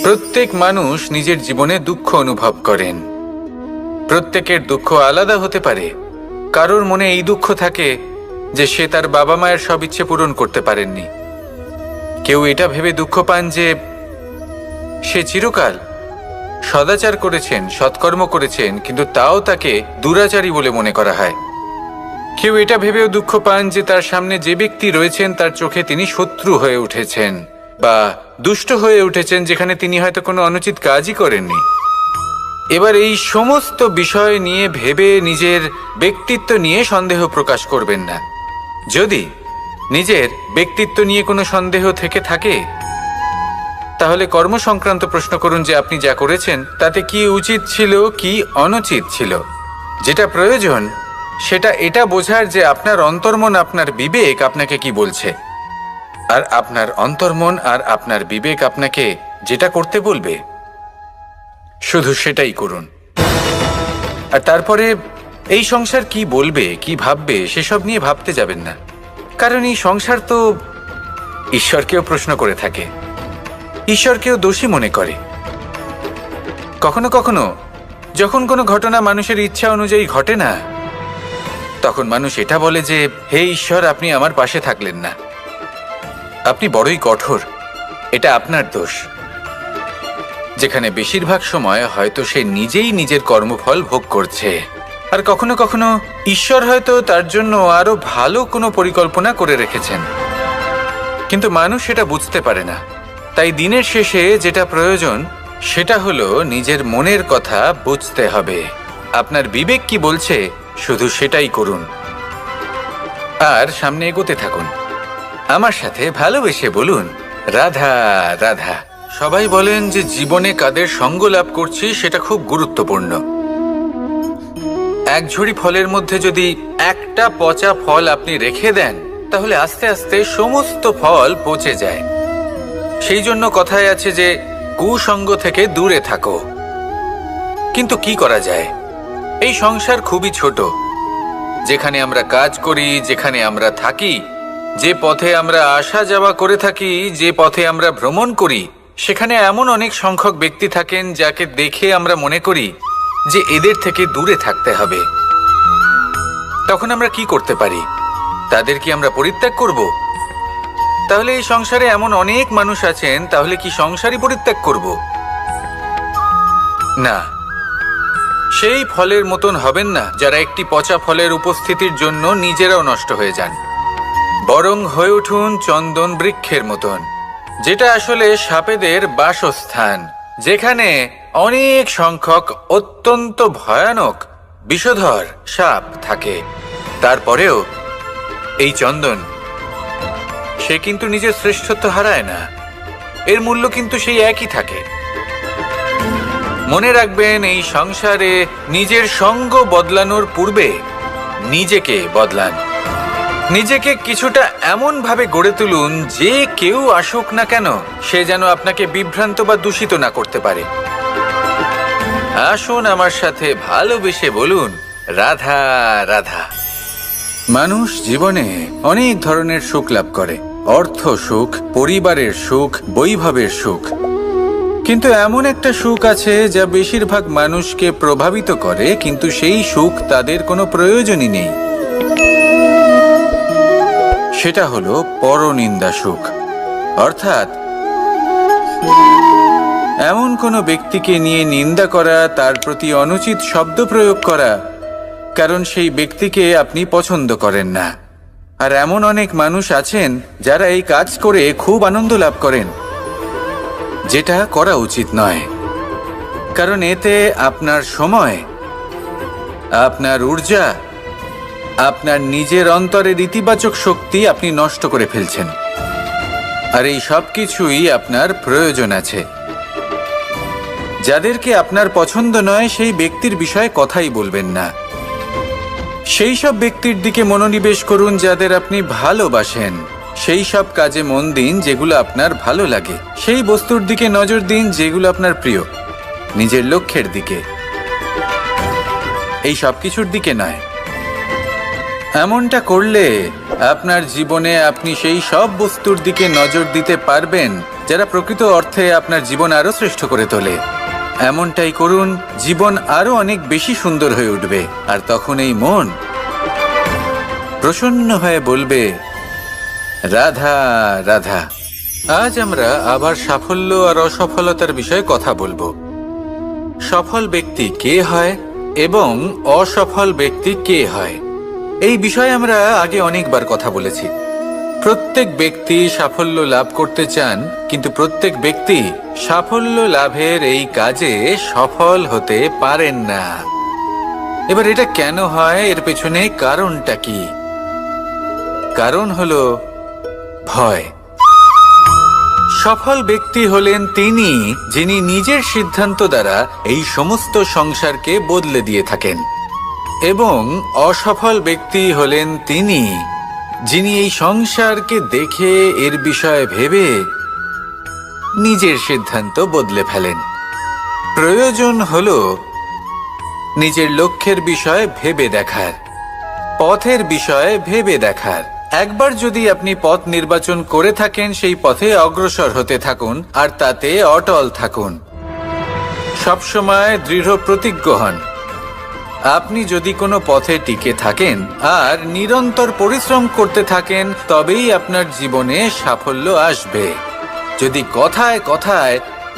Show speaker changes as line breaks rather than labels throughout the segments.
প্রত্যেক মানুষ নিজের জীবনে দুঃখ অনুভব করেন। প্রত্যেকের দুঃখ আলাদা হতে পারে। কারোর মনে এই দুঃখ থাকে যে সে তার বাবা মায়ের সব ইচ্ছে পূরণ করতে পারেননি। কেউ এটা ভেবে দুঃখ পান যে সে চিরকাল সদাচার করেছেন, সৎকর্ম করেছেন, কিন্তু তাও তাকে দুরাচারী বলে মনে করা হয়। কেউ এটা ভেবেও দুঃখ পান যে তার সামনে যে ব্যক্তি রয়েছেন তার চোখে তিনি শত্রু হয়ে উঠেছেন বা দুষ্ট হয়ে উঠেছেন, যেখানে তিনি হয়তো কোনো অনুচিত কাজই করেননি। এবার এই সমস্ত বিষয় নিয়ে ভেবে নিজের ব্যক্তিত্ব নিয়ে সন্দেহ প্রকাশ করবেন না। যদি নিজের ব্যক্তিত্ব নিয়ে কোনো সন্দেহ থেকে থাকে, তাহলে কর্ম সংক্রান্ত প্রশ্ন করুন যে আপনি যা করেছেন তাতে কি উচিত ছিল, কি অনুচিত ছিল। যেটা প্রয়োজন সেটা এটা বোঝার যে আপনার অন্তর্মন, আপনার বিবেক আপনাকে কি বলছে, আর আপনার অন্তর্মন আর আপনার বিবেক আপনাকে যেটা করতে বলবে শুধু সেটাই করুন। আর তারপরে এই সংসার কি বলবে, কি ভাববে সেসব নিয়ে ভাবতে যাবেন না। কারণ এই সংসার তো ঈশ্বরকেও প্রশ্ন করে থাকে, ঈশ্বরকেও দোষী মনে করে। কখনো কখনো যখন কোনো ঘটনা মানুষের ইচ্ছা অনুযায়ী ঘটে না, তখন মানুষ এটা বলে যে হে ঈশ্বর, আপনি আমার পাশে থাকলেন না, আপনি বড়ই কঠোর, এটা আপনার দোষ। যেখানে বেশিরভাগ সময় হয়তো সে নিজেই নিজের কর্মফল ভোগ করছে। আর কখনো কখনো ঈশ্বর হয়তো তার জন্য আরো ভালো কোনো পরিকল্পনা করে রেখেছেন, কিন্তু মানুষ সেটা বুঝতে পারে না। তাই দিনের শেষে যেটা প্রয়োজন সেটা হলো নিজের মনের কথা বুঝতে হবে। আপনার বিবেক কি বলছে শুধু সেটাই করুন আর সামনে এগোতে থাকুন। আমার সাথে ভালোবেসে বলুন, রাধা রাধা। সবাই বলেন যে জীবনে কাদের সঙ্গ লাভ করছি সেটা খুব গুরুত্বপূর্ণ। এক ঝুড়ি ফলের মধ্যে যদি একটা পচা ফল আপনি রেখে দেন, তাহলে আস্তে আস্তে সমস্ত ফল পচে যায়। সেই জন্য কথায় আছে যে কুসঙ্গ থেকে দূরে থাকো। কিন্তু কি করা যায়? এই সংসার খুবই ছোট। যেখানে আমরা কাজ করি, যেখানে আমরা থাকি, যে পথে আমরা আসা যাওয়া করে থাকি, যে পথে আমরা ভ্রমণ করি, সেখানে এমন অনেক সংখ্যক ব্যক্তি থাকেন যাকে দেখে আমরা মনে করি যে এদের থেকে দূরে থাকতে হবে। তখন আমরা কি করতে পারি? তাদের কি আমরা পরিত্যাগ করব? তাহলে এই সংসারে এমন অনেক মানুষ আছেন, তাহলে কি সংসারই পরিত্যাগ করব? না, সেই ফলের মতন হবেন না যারা একটি পচা ফলের উপস্থিতির জন্য নিজেরাও নষ্ট হয়ে যান। বরং হয়ে উঠুন চন্দন বৃক্ষের মতন, যেটা আসলে সাপেদের বাসস্থান, যেখানে অনেক সংখ্যক অত্যন্ত ভয়ানক বিষধর সাপ থাকে। তারপরেও এই চন্দন, সে কিন্তু নিজের শ্রেষ্ঠত্ব হারায় না, এর মূল্য কিন্তু সেই একই থাকে। মনে রাখবেন, এই সংসারে নিজের সঙ্গ বদলানোর পূর্বে নিজেকে বদলান। নিজেকে কিছুটা এমন ভাবে গড়ে তুলুন যে কেউ আসুক না কেন সে যেন আপনাকে বিভ্রান্ত বা দূষিত না করতে পারে। আসুন আমার সাথে ভালোবেসে বলুন, রাধা রাধা। মানুষ জীবনে অনেক ধরনের সুখ লাভ করে, অর্থ সুখ, পরিবারের সুখ, বৈভবের সুখ। কিন্তু এমন একটা সুখ আছে যা বেশিরভাগ মানুষকে প্রভাবিত করে, কিন্তু সেই সুখ তাদের কোনো প্রয়োজনই নেই। সেটা হলো পরনিন্দা সুখ। অর্থাৎ এমন কোনো ব্যক্তিকে নিয়ে নিন্দা করা, তার প্রতি অনুচিত শব্দ প্রয়োগ করা, কারণ সেই ব্যক্তিকে আপনি পছন্দ করেন না। আর এমন অনেক মানুষ আছেন যারা এই কাজ করে খুব আনন্দ লাভ করেন, যেটা করা উচিত নয়। কারণ এতে আপনার সময়, আপনার ঊর্জা, আপনার নিজের অন্তরের ইতিবাচক শক্তি আপনি নষ্ট করে ফেলছেন। আর এই সব কিছুই আপনার প্রয়োজন আছে। যাদেরকে আপনার পছন্দ নয় সেই ব্যক্তির বিষয়ে কথাই বলবেন না। সেই সব ব্যক্তির দিকে মনোনিবেশ করুন যাদের আপনি ভালোবাসেন। সেই সব কাজে মন দিন যেগুলো আপনার ভালো লাগে। সেই বস্তুর দিকে নজর দিন যেগুলো আপনার প্রিয়, নিজের লক্ষ্যের দিকে, এই সব কিছুর দিকে নয়। এমনটা করলে আপনার জীবনে আপনি সেই সব বস্তুর দিকে নজর দিতে পারবেন যারা প্রকৃত অর্থে আপনার জীবন আরো শ্রেষ্ঠ করে তোলে। এমনটাই করুন, জীবন আরো অনেক বেশি সুন্দর হয়ে উঠবে, আর তখন এই মন প্রসন্ন হয়ে বলবে, রাধা রাধা। আজ আমরা আবার সাফল্য আর অসফলতার বিষয়ে কথা বলবো। সফল ব্যক্তি কে হয় এবং অসফল ব্যক্তি কে হয়, এই বিষয়ে আমরা আগে অনেকবার কথা বলেছি। প্রত্যেক ব্যক্তি সাফল্য লাভ করতে চান, কিন্তু প্রত্যেক ব্যক্তি সাফল্য লাভের এই কাজে সফল হতে পারেন না। এবার এটা কেন হয়, এর পেছনে কারণটা কি? কারণ হলো ভয়। সফল ব্যক্তি হলেন তিনি যিনি নিজের সিদ্ধান্ত দ্বারা এই সমস্ত সংসারকে বদলে দিয়ে থাকেন, এবং অসফল ব্যক্তি হলেন তিনি যিনি এই সংসারকে দেখে এর বিষয়ে ভেবে নিজের সিদ্ধান্ত বদলে ফেলেন। প্রয়োজন হলো নিজের লক্ষ্যের বিষয়ে ভেবে দেখার, পথের বিষয়ে ভেবে দেখার। একবার যদি আপনি পথ নির্বাচন করে থাকেন, সেই পথে অগ্রসর হতে থাকুন আর তাতে অটল থাকুন। সবসময় দৃঢ় প্রতিজ্ঞ হন। আপনি যদি কোনো পথে টিকে থাকেন আর নিরন্তর পরিশ্রম করতে থাকেন, তবেই আপনার জীবনে সাফল্য আসবে। যদি কথায় কথায়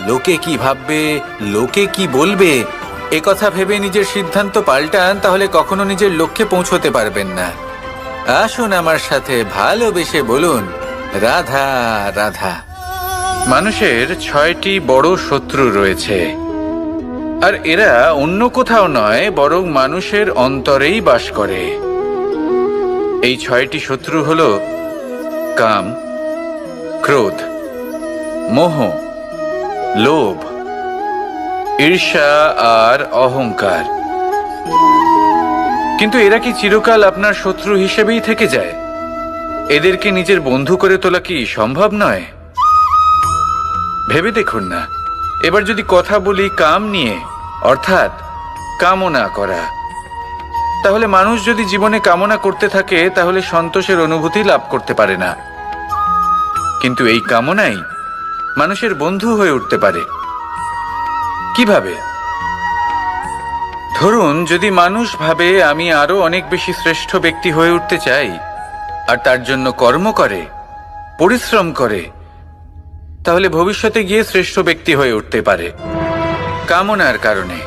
লোকে কি ভাববে, লোকে কি বলবে, একথা ভেবে নিজের সিদ্ধান্ত পাল্টান, তাহলে কখনো নিজের লক্ষ্যে পৌঁছতে পারবেন না। আসুন আমার সাথে ভালোবেসে বলুন, রাধা রাধা। মানুষের 6টি বড় শত্রু রয়েছে, আর এরা অন্য কোথাও নয়, বরং মানুষের অন্তরেই বাস করে। এই 6টি শত্রু হল কাম, ক্রোধ, মোহ, লোভ, ঈর্ষা আর অহংকার। কিন্তু এরা কি চিরকাল আপনার শত্রু হিসেবেই থেকে যায়? এদেরকে নিজের বন্ধু করে তোলা কি সম্ভব নয়? ভেবে দেখুন না। এবার যদি কথা বলি কাম নিয়ে, অর্থাৎ কামনা করা, তাহলে মানুষ যদি জীবনে কামনা করতে থাকে, তাহলে সন্তোষের অনুভূতি লাভ করতে পারে না। কিন্তু এই কামনাই মানুষের বন্ধু হয়ে উঠতে পারে। কিভাবে? ধরুন, যদি মানুষ ভাবে আমি আরো অনেক বেশি শ্রেষ্ঠ ব্যক্তি হয়ে উঠতে চাই, আর তার জন্য কর্ম করে, পরিশ্রম করে, তাহলে ভবিষ্যতে গিয়ে শ্রেষ্ঠ ব্যক্তি হয়ে উঠতে পারে কামনার কারণে।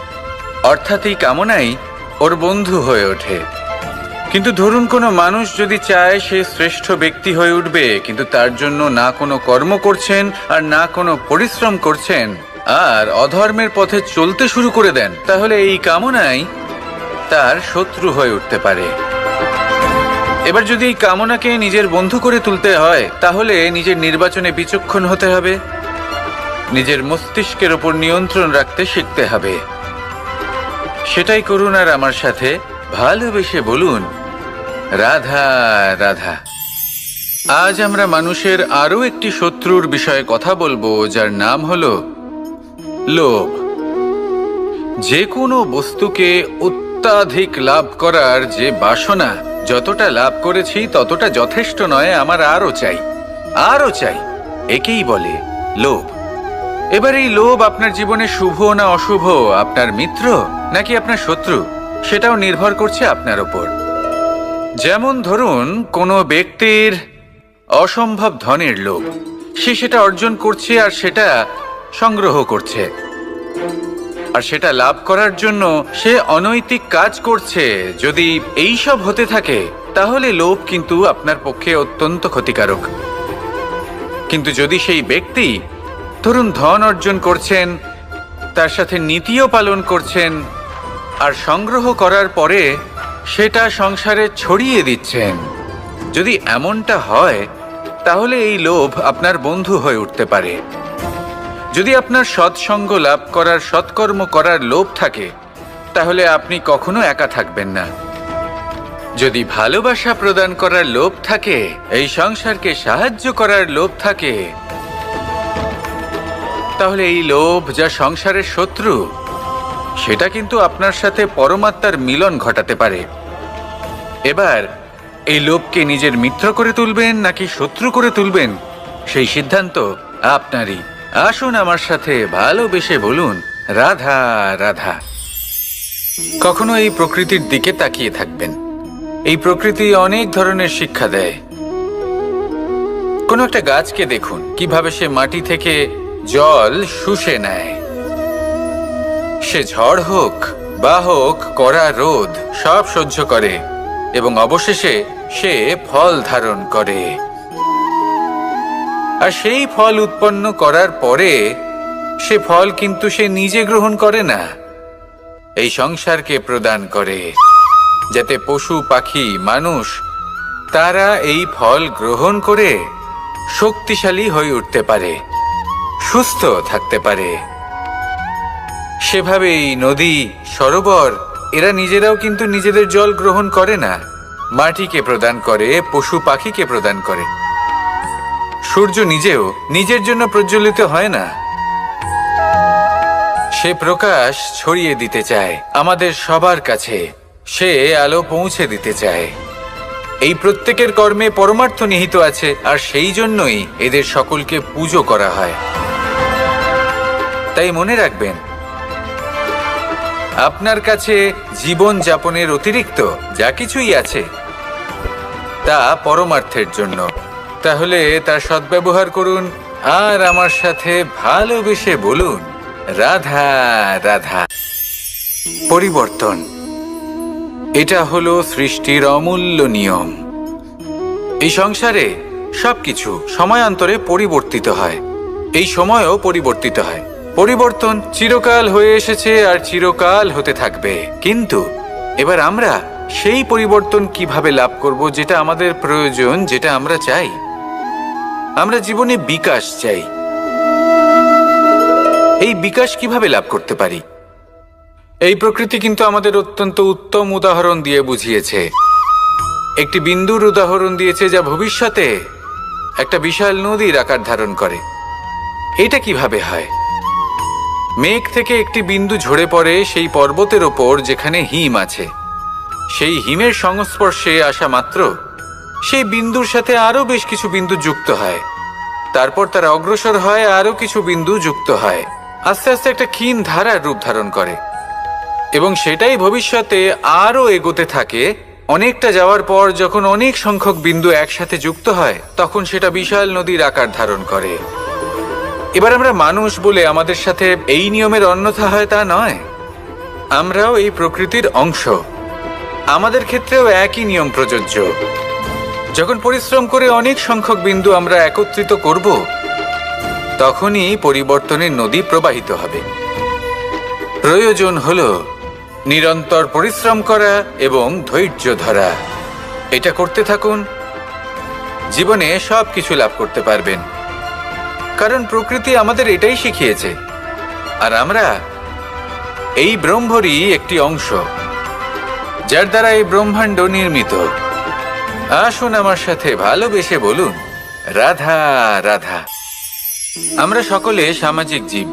অর্থাৎ এই কামনাই ওর বন্ধু হয়ে ওঠে। কিন্তু ধরুন, কোনো মানুষ যদি চায় সে শ্রেষ্ঠ ব্যক্তি হয়ে উঠবে, কিন্তু তার জন্য না কোনো কর্ম করছেন আর না কোনো পরিশ্রম করছেন, আর অধর্মের পথে চলতে শুরু করে দেন, তাহলে এই কামনাই তার শত্রু হয়ে উঠতে পারে। এবার যদি এই কামনাকে নিজের বন্ধু করে তুলতে হয়, তাহলে নিজের নির্বাচনে বিচক্ষণ হতে হবে, নিজের মস্তিষ্কের ওপর নিয়ন্ত্রণ রাখতে শিখতে হবে। সেটাই করুন আর আমার সাথে ভালোবেসে বলুন, রাধা রাধা। আজ আমরা মানুষের আরো একটি শত্রুর বিষয়ে কথা বলবো, যার নাম হলো লোভ। যে কোনো বস্তুকে অত্যাধিক লাভ করার যে বাসনা, যতটা লাভ করেছি ততটা যথেষ্ট নয়, আমার আরো চাই, আরো চাই, একেই বলে লোভ। এবার এই লোভ আপনার জীবনে শুভ না অশুভ, আপনার মিত্র নাকি আপনার শত্রু, সেটাও নির্ভর করছে আপনার ওপর। যেমন ধরুন, কোনো ব্যক্তির অসম্ভব ধনের লোভ, সে সেটা অর্জন করছে আর সেটা সংগ্রহ করছে, আর সেটা লাভ করার জন্য সে অনৈতিক কাজ করছে। যদি এই সব হতে থাকে, তাহলে লোভ কিন্তু আপনার পক্ষে অত্যন্ত ক্ষতিকারক। কিন্তু যদি সেই ব্যক্তি ধরুন ধন অর্জন করছেন, তার সাথে নীতিও পালন করছেন, আর সংগ্রহ করার পরে সেটা সংসারে ছড়িয়ে দিচ্ছেন, যদি এমনটা হয়, তাহলে এই লোভ আপনার বন্ধু হয়ে উঠতে পারে। যদি আপনার সৎসঙ্গ লাভ করার, সৎকর্ম করার লোভ থাকে, তাহলে আপনি কখনো একা থাকবেন না। যদি ভালোবাসা প্রদান করার লোভ থাকে, এই সংসারকে সাহায্য করার লোভ থাকে, তাহলে এই লোভ, যা সংসারের শত্রু, সেটা কিন্তু আপনার সাথে পরমাত্মার মিলন ঘটাতে পারে। এবার এই লোভকে নিজের মিত্র করে তুলবেন নাকি শত্রু করে তুলবেন, সেই সিদ্ধান্ত আপনারই। আসুন আমার সাথে ভালোবেসে বলুন, রাধা রাধা। কখনো এই প্রকৃতির দিকে তাকিয়ে থাকবেন। এই প্রকৃতি অনেক ধরনের শিক্ষা দেয়। কোনো একটা গাছকে দেখুন কিভাবে সে মাটি থেকে জল শুষে নেয়। সে ঝড় হোক বা হোক কড়া রোদ সব সহ্য করে এবং অবশেষে সে ফল ধারণ করে। আর সেই ফল উৎপন্ন করার পরে সে ফল কিন্তু সে নিজে গ্রহণ করে না, এই সংসারকে প্রদান করে, যাতে পশু পাখি মানুষ তারা এই ফল গ্রহণ করে শক্তিশালী হয়ে উঠতে পারে, সুস্থ থাকতে পারে। সেভাবেই নদী, সরোবর এরা নিজেরাও কিন্তু নিজেদের জল গ্রহণ করে না, মাটিকে প্রদান করে, পশু পাখিকে প্রদান করে। সূর্য নিজেও নিজের জন্য প্রজ্বলিত হয় না, সে প্রকাশ ছড়িয়ে দিতে চায় আমাদের সবার কাছে, সে আলো পৌঁছে দিতে চায়। এই প্রত্যেকের কর্মে পরমার্থ নিহিত আছে, আর সেই জন্যই এদের সকলকে পুজো করা হয়। তাই মনে রাখবেন, আপনার কাছে জীবন যাপনের অতিরিক্ত যা কিছুই আছে তা পরমার্থের জন্য। তাহলে তার সদ্ব্যবহার করুন আর আমার সাথে ভালোবেসে বলুন, রাধা রাধা। পরিবর্তন, এটা হলো সৃষ্টির অমূল্য নিয়ম। এই সংসারে সবকিছু সময়ান্তরে পরিবর্তিত হয়, এই সময়ও পরিবর্তিত হয়। পরিবর্তন চিরকাল হয়ে এসেছে আর চিরকাল হতে থাকবে। কিন্তু এবার আমরা সেই পরিবর্তন কিভাবে লাভ করব যেটা আমাদের প্রয়োজন, যেটা আমরা চাই? আমরা জীবনে বিকাশ চাই। এই বিকাশ কিভাবে লাভ করতে পারি? এই প্রকৃতি কিন্তু আমাদের অত্যন্ত উত্তম উদাহরণ দিয়ে বুঝিয়েছে। একটি বিন্দুর উদাহরণ দিয়েছে যা ভবিষ্যতে একটা বিশাল নদীর আকার ধারণ করে। এটা কিভাবে হয়? মেঘ থেকে একটি বিন্দু ঝরে পড়ে সেই পর্বতের ওপর যেখানে হিম আছে। সেই হিমের সংস্পর্শে আসা মাত্র সেই বিন্দুর সাথে আরো বেশ কিছু বিন্দু যুক্ত হয়, তারপর তারা অগ্রসর হয়, আরো কিছু বিন্দু যুক্ত হয়, আস্তে আস্তে একটা ক্ষীণ ধারার রূপ ধারণ করে এবং সেটাই ভবিষ্যতে আরো এগোতে থাকে। অনেকটা যাওয়ার পর যখন অনেক সংখ্যক বিন্দু একসাথে যুক্ত হয় তখন সেটা বিশাল নদীর আকার ধারণ করে। এবার আমরা মানুষ বলে আমাদের সাথে এই নিয়মের অন্যথা হয় তা নয়। আমরাও এই প্রকৃতির অংশ, আমাদের ক্ষেত্রেও একই নিয়ম প্রযোজ্য। যখন পরিশ্রম করে অনেক সংখ্যক বিন্দু আমরা একত্রিত করব, তখনই পরিবর্তনের নদী প্রবাহিত হবে। প্রয়োজন হলো নিরন্তর পরিশ্রম করা এবং ধৈর্য ধরা। এটা করতে থাকুন, জীবনে সব কিছু লাভ করতে পারবেন। কারণ প্রকৃতি আমাদের এটাই শিখিয়েছে, আর আমরা এই ব্রহ্মরই একটি অংশ, যার দ্বারা এই ব্রহ্মাণ্ড নির্মিত। আসুন আমার সাথে ভালোবেসে বলুন, রাধা রাধা। আমরা সকলে সামাজিক জীব।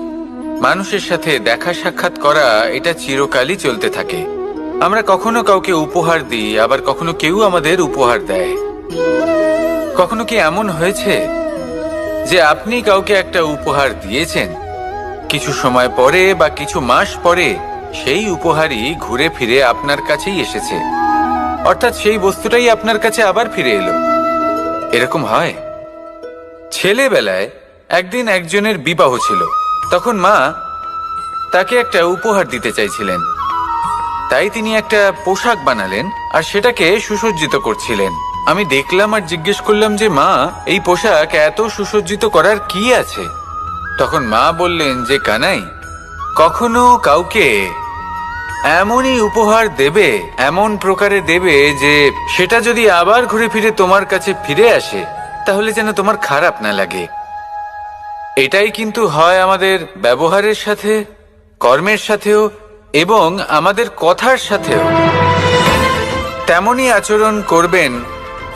মানুষের সাথে দেখা সাক্ষাৎ করা এটা চিরকালই চলতে থাকে। আমরা কখনো কাউকে উপহার দিই, আবার কখনো কেউ আমাদের উপহার দেয়। কখনো কি এমন হয়েছে যে আপনি কাউকে একটা উপহার দিয়েছেন, কিছু সময় পরে বা কিছু মাস পরে সেই উপহারই ঘুরে ফিরে আপনার কাছেই এসেছে, অর্থাৎ সেই বস্তুটাই আপনার কাছে আবার ফিরে এলো? এরকম হয়। ছেলেবেলায় একদিন একজনের বিবাহ ছিল, তখন মা তাকে একটা উপহার দিতে চাইছিলেন। তাই তিনি একটা পোশাক বানালেন আর সেটাকে সুসজ্জিত করছিলেন। আমি দেখলাম আর জিজ্ঞেস করলাম যে মা, এই পোশাক এত সুসজ্জিত করার কি আছে? তখন মা বললেন যে কানাই, কখনো কাউকে এমনই উপহার দেবে, এমন প্রকারে দেবে যে সেটা যদি আবার ঘুরে ফিরে তোমার কাছে ফিরে আসে তাহলে যেন তোমার খারাপ না লাগে। এটাই কিন্তু হয় আমাদের ব্যবহারের সাথে, কর্মের সাথেও এবং আমাদের কথার সাথেও। তেমনই আচরণ করবেন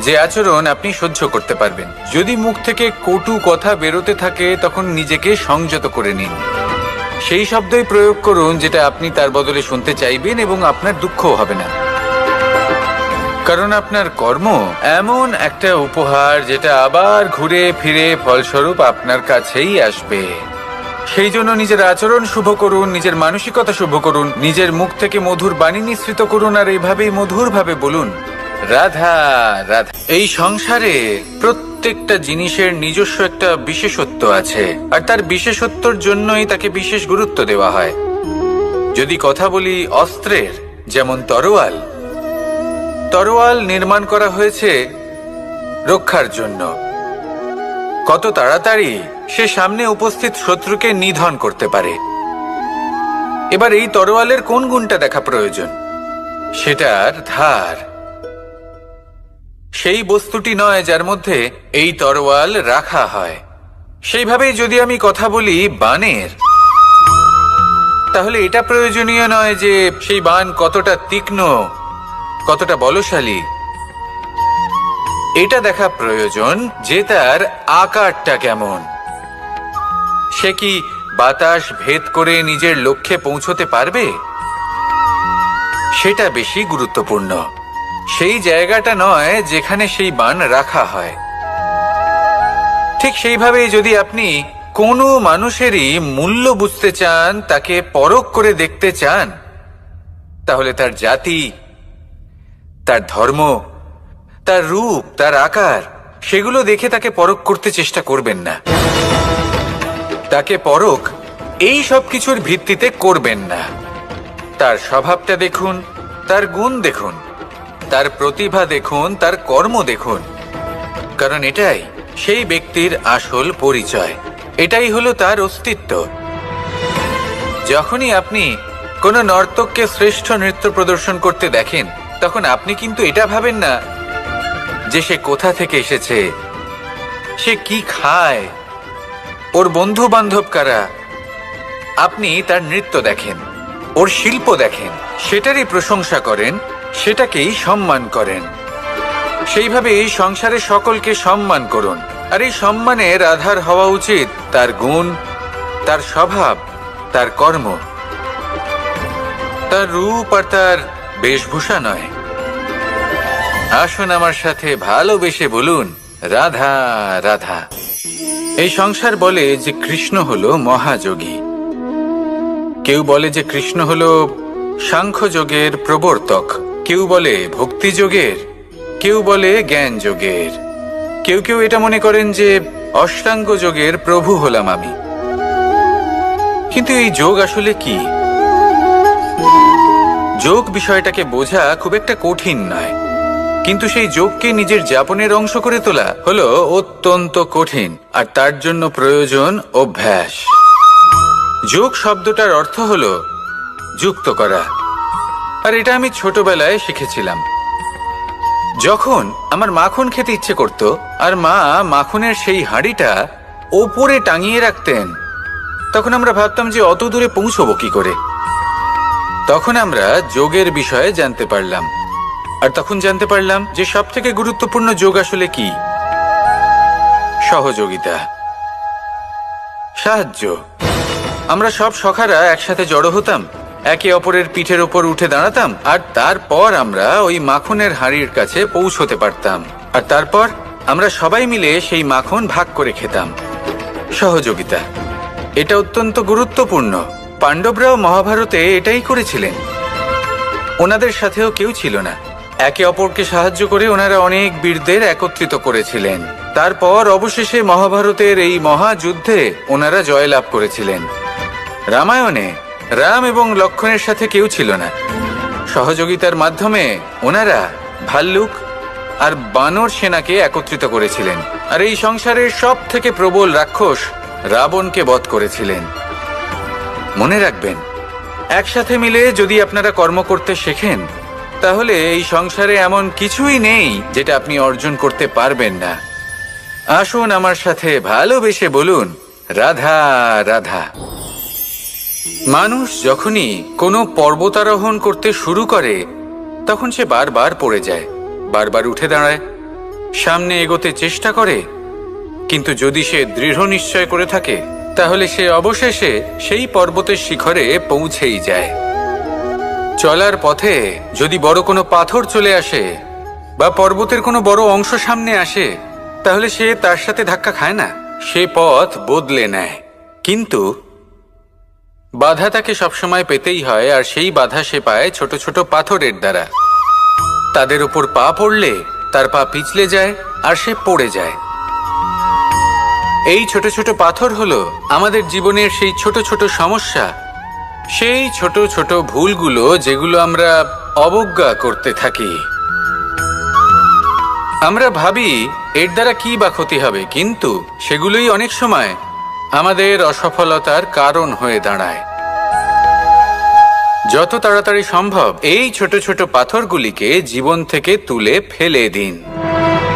যে আচরণ আপনি সহ্য করতে পারবেন। যদি মুখ থেকে কটু কথা বেরোতে থাকে তখন নিজেকে সংযত করে নিন। সেই শব্দই প্রয়োগ করুন যেটা আপনি তার বদলে শুনতে চাইবেন এবং আপনার দুঃখও হবে না। কারণ আপনার কর্ম এমন একটা উপহার যেটা আবার ঘুরে ফিরে ফলস্বরূপ আপনার কাছেই আসবে। সেই জন্য নিজের আচরণ শুভ করুন, নিজের মানসিকতা শুভ করুন, নিজের মুখ থেকে মধুর বাণী নিঃসৃত করুন, আর এইভাবেই মধুরভাবে বলুন, রাধা রাধা। এই সংসারে প্রত্যেকটা জিনিসের নিজস্ব একটা বিশেষত্ব আছে, আর তার বিশেষত্বর জন্যই তাকে বিশেষ গুরুত্ব দেওয়া হয়। যদি কথা বলি অস্ত্রের, যেমন তরোয়াল, তরোয়াল নির্মাণ করা হয়েছে রক্ষার জন্য। কত তাড়াতাড়ি সে সামনে উপস্থিত শত্রুকে নিধন করতে পারে। এবার এই তরোয়ালের কোন গুণটা দেখা প্রয়োজন? সেটার ধার। সেই বস্তুটি নয় যার মধ্যে এই তরোয়াল রাখা হয়। সেইভাবেই যদি আমি কথা বলি বাণের, তাহলে এটা প্রয়োজনীয় নয় যে সেই বাণ কতটা তীক্ষ্ণ, কতটা বলশালী। এটা দেখা প্রয়োজন যে তার আকারটা কেমন। সে কি বাতাস ভেদ করে নিজের লক্ষ্যে পৌঁছতে পারবে? সেটা বেশি গুরুত্বপূর্ণ, সেই জায়গাটা নয় যেখানে সেই বাণ রাখা হয়। ঠিক সেইভাবে যদি আপনি কোনো মানুষেরই মূল্য বুঝতে চান, তাকে পরখ করে দেখতে চান, তাহলে তার জাতি, তার ধর্ম, তার রূপ, তার আকার, সেগুলো দেখে তাকে পরখ করতে চেষ্টা করবেন না। তাকে পরখ এই সব কিছুর ভিত্তিতে করবেন না। তার স্বভাবটা দেখুন, তার গুণ দেখুন, তার প্রতিভা দেখুন, তার কর্ম দেখুন, কারণ এটাই সেই ব্যক্তির আসল পরিচয়, এটাই হলো তার অস্তিত্ব। যখনই আপনি কোনো নর্তককে শ্রেষ্ঠ নৃত্য প্রদর্শন করতে দেখেন, তখন আপনি কিন্তু এটা ভাবেন না যে সে কোথা থেকে এসেছে, সে কি খায়, ওর বন্ধু বান্ধব কারা। আপনি তার নৃত্য দেখেন, ওর শিল্প দেখেন, সেটারই প্রশংসা করেন, সেটাকেই সম্মান করেন। সেইভাবে এই সংসারে সকলকে সম্মান করুন, আর এই সম্মানের আধার হওয়া উচিত তার গুণ, তার স্বভাব, তার কর্ম, তার রূপ আর তার বেশভূষা নয়। আসুন আমার সাথে ভালোবেসে বলুন, রাধা রাধা। এই সংসার বলে যে কৃষ্ণ হলো মহাযোগী, কেউ বলে যে কৃষ্ণ হলো সাংখ্যযোগের প্রবর্তক, কেউ বলে ভক্তিযোগের, কেউ বলে জ্ঞান যোগের, কেউ কেউ এটা মনে করেন যে অষ্টাঙ্গ যোগের প্রভু হলাম আমি। কিন্তু এই যোগ আসলে কি? যোগ বিষয়টাকে বোঝা খুব একটা কঠিন নয়, কিন্তু সেই যোগকে নিজের যাপনের অংশ করে তোলা হলো অত্যন্ত কঠিন, আর তার জন্য প্রয়োজন অভ্যাস। যোগ শব্দটার অর্থ হলো যুক্ত করা, আর এটা আমি ছোটবেলায় শিখেছিলাম। যখন আমার মাখন খেতে ইচ্ছে করত, আর মা মাখনের সেই হাঁড়িটা ওপরে টাঙিয়ে রাখতেন, তখন আমরা ভাবতাম যে অত দূরে পৌঁছবো কি করে। তখন আমরা যোগের বিষয়ে জানতে পারলাম, আর তখন জানতে পারলাম যে সব থেকে গুরুত্বপূর্ণ যোগ আসলে কি? সহযোগিতা, সাহায্য। আমরা সব সখারা একসাথে জড়ো হতাম, একে অপরের পিঠের ওপর উঠে দাঁড়াতাম, আর তারপর আমরা ওই মাখনের হাঁড়ির কাছে পৌঁছতে পারতাম, আর তারপর আমরা সবাই মিলে সেই মাখন ভাগ করে খেতাম। সহযোগিতা, এটা অত্যন্ত গুরুত্বপূর্ণ। পাণ্ডবরাও মহাভারতে এটাই করেছিলেন। ওনাদের সাথেও কেউ ছিল না, একে অপরকে সাহায্য করে ওনারা অনেক বীরদের একত্রিত করেছিলেন। তারপর অবশেষে মহাভারতের এই মহাযুদ্ধে ওনারা জয়লাভ করেছিলেন। রামায়ণে রাম এবং লক্ষ্মণের সাথে কেউ ছিল না। সহযোগিতার মাধ্যমে ওনারা ভাল্লুক আর বানর সেনাকে একত্রিত করেছিলেন, আর এই সংসারের সব থেকে প্রবল রাক্ষস রাবণকে বধ করেছিলেন। মনে রাখবেন, একসাথে মিলে যদি আপনারা কর্ম করতে শেখেন, তাহলে এই সংসারে এমন কিছুই নেই যেটা আপনি অর্জন করতে পারবেন না। আসুন আমার সাথে ভালোবেসে বলুন, রাধা রাধা। মানুষ যখনই কোনো পর্বতারোহণ করতে শুরু করে, তখন সে বারবার পড়ে যায়, বারবার উঠে দাঁড়ায়, সামনে এগোতে চেষ্টা করে, কিন্তু যদি সে দৃঢ় নিশ্চয় করে থাকে, তাহলে সে অবশেষে সেই পর্বতের শিখরে পৌঁছেই যায়। চলার পথে যদি বড় কোনো পাথর চলে আসে, বা পর্বতের কোনো বড় অংশ সামনে আসে, তাহলে সে তার সাথে ধাক্কা খায় না, সে পথ বদলে নেয়। কিন্তু বাধা তাকে সবসময় পেতেই হয়, আর সেই বাধা সে পায় ছোট ছোট পাথরের দ্বারা। তাদের উপর পা পড়লে তার পা পিছলে যায় আর সে পড়ে যায়। এই ছোট ছোট পাথর হলো আমাদের জীবনের সেই ছোট ছোট সমস্যা, সেই ছোট ছোট ভুলগুলো যেগুলো আমরা অবজ্ঞা করতে থাকি। আমরা ভাবি এর দ্বারা কি বা ক্ষতি হবে, কিন্তু সেগুলোই অনেক সময় আমাদের অসফলতার কারণ হয়ে দাঁড়ায়। যত তাড়াতাড়ি সম্ভব এই ছোট ছোট পাথরগুলিকে জীবন থেকে তুলে ফেলে দিন।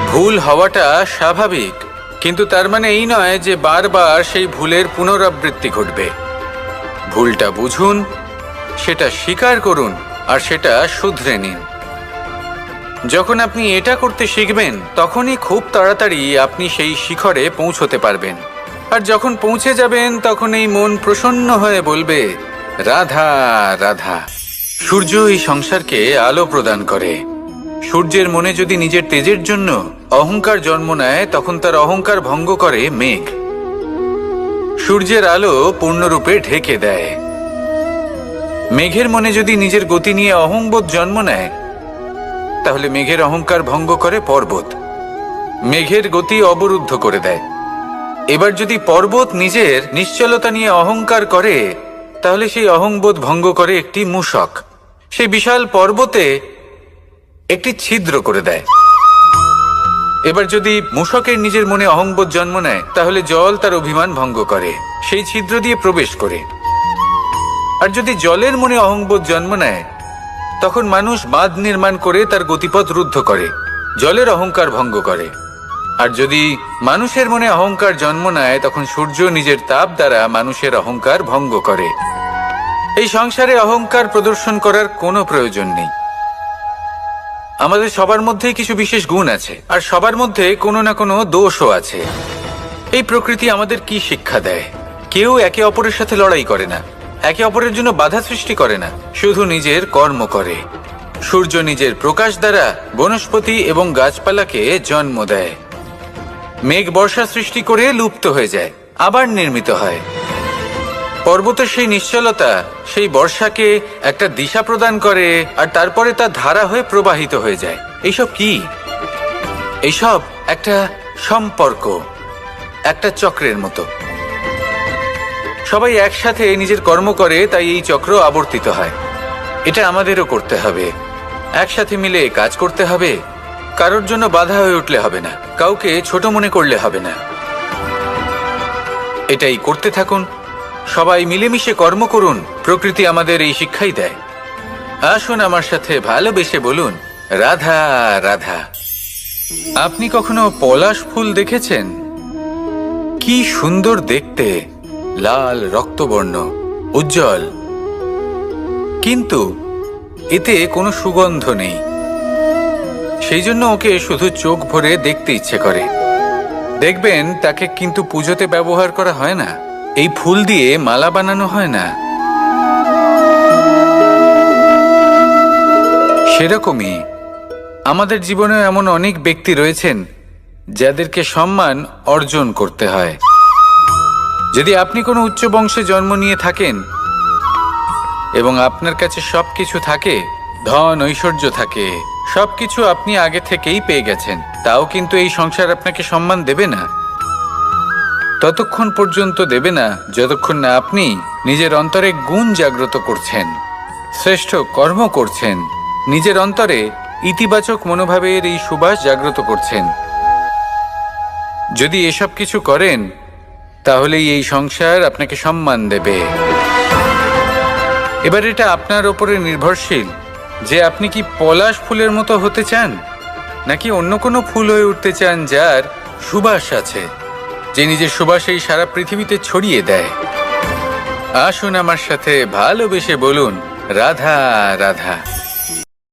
ভুল হওয়াটা স্বাভাবিক, কিন্তু তার মানে এই নয় যে বারবার সেই ভুলের পুনরাবৃত্তি ঘটবে। ভুলটা বুঝুন, সেটা স্বীকার করুন আর সেটা শুধরে নিন। যখন আপনি এটা করতে শিখবেন, তখনই খুব তাড়াতাড়ি আপনি সেই শিখরে পৌঁছতে পারবেন। আর যখন পৌঁছে যাবেন, তখন এই মন প্রসন্ন হয়ে বলবে, রাধা রাধা। সূর্য এই সংসারকে আলো প্রদান করে। সূর্যের মনে যদি নিজের তেজের জন্য অহংকার জন্ম নেয়, তখন তার অহংকার ভঙ্গ করে মেঘ। সূর্যের আলো পূর্ণরূপে ঢেকে দেয়। মেঘের মনে যদি নিজের গতি নিয়ে অহংবোধ জন্ম নেয়, তাহলে মেঘের অহংকার ভঙ্গ করে পর্বত। মেঘের গতি অবরুদ্ধ করে দেয়। এবার যদি পর্বত নিজের নিশ্চলতা নিয়ে অহংকার করে, তাহলে সেই অহংবোধ ভঙ্গ করে একটি মূষক। সেই বিশাল পর্বতে একটি ছিদ্র করে দেয়। এবার যদি মূষকের নিজের মনে অহংবোধ জন্ম নেয়, তাহলে জল তার অভিমান ভঙ্গ করে, সেই ছিদ্র দিয়ে প্রবেশ করে। আর যদি জলের মনে অহংবোধ জন্ম নেয়, তখন মানুষ বাঁধ নির্মাণ করে তার গতিপথ রুদ্ধ করে, জলের অহংকার ভঙ্গ করে। আর যদি মানুষের মনে অহংকার জন্ম নেয়, তখন সূর্য নিজের তাপ দ্বারা মানুষের অহংকার ভঙ্গ করে। এই সংসারে অহংকার প্রদর্শন করার কোনো প্রয়োজন নেই। আমাদের সবার মধ্যেই কিছু বিশেষ গুণ আছে, আর সবার মধ্যে কোনো না কোনো দোষও আছে। এই প্রকৃতি আমাদের কি শিক্ষা দেয়? কেউ একে অপরের সাথে লড়াই করে না, একে অপরের জন্য বাধা সৃষ্টি করে না, শুধু নিজের কর্ম করে। সূর্য নিজের প্রকাশ দ্বারা বনস্পতি এবং গাছপালাকে জন্ম দেয়। মেঘ বর্ষা সৃষ্টি করে লুপ্ত হয়ে যায়, আবার নির্মিত হয়। পর্বতের সেই নিশ্চলতা সেই বর্ষাকে একটা দিশা প্রদান করে, আর তারপরে তা ধারা হয়ে প্রবাহিত হয়ে যায়। এইসব কি? এইসব একটা সম্পর্ক, একটা চক্রের মতো। সবাই একসাথে নিজের কর্ম করে, তাই এই চক্র আবর্তিত হয়। এটা আমাদেরও করতে হবে, একসাথে মিলে কাজ করতে হবে। কারোর জন্য বাধা হয়ে উঠলে হবে না, কাউকে ছোট মনে করলে হবে না। এটাই করতে থাকুন, সবাই মিলেমিশে কর্ম করুন। প্রকৃতি আমাদের এই শিক্ষাই দেয়। আসুন আমার সাথে ভালোবেসে বলুন, রাধা রাধা। আপনি কখনো পলাশ ফুল দেখেছেন? কি সুন্দর দেখতে, লাল রক্তবর্ণ, উজ্জ্বল, কিন্তু এতে কোনো সুগন্ধ নেই। সেই জন্য ওকে শুধু চোখ ভরে দেখতে ইচ্ছে করে। দেখবেন তাকে কিন্তু পুজোতে ব্যবহার করা হয় না, এই ফুল দিয়ে মালা বানানো হয় না। সেরকমই আমাদের জীবনে এমন অনেক ব্যক্তি রয়েছেন যাদেরকে সম্মান অর্জন করতে হয়। যদি আপনি কোনো উচ্চ বংশে জন্ম নিয়ে থাকেন এবং আপনার কাছে সবকিছু থাকে, ধন ঐশ্বর্য থাকে, সবকিছু আপনি আগে থেকেই পেয়ে গেছেন, তাও কিন্তু এই সংসার আপনাকে সম্মান দেবে না। ততক্ষণ পর্যন্ত দেবে না যতক্ষণ না আপনি নিজের অন্তরে গুণ জাগ্রত করছেন, শ্রেষ্ঠ কর্ম করছেন, নিজের অন্তরে ইতিবাচক মনোভাবের এই সুবাস জাগ্রত করছেন। যদি এসব কিছু করেন, তাহলেই এই সংসার আপনাকে সম্মান দেবে। এবার এটা আপনার ওপরে নির্ভরশীল যে আপনি কি পলাশ ফুলের মতো হতে চান, নাকি অন্য কোনো ফুল হয়ে উঠতে চান যার সুবাস আছে, যে নিজের সুবাস এই সারা পৃথিবীতে ছড়িয়ে দেয়। আসুন আমার সাথে ভালোবেসে বলুন, রাধা রাধা।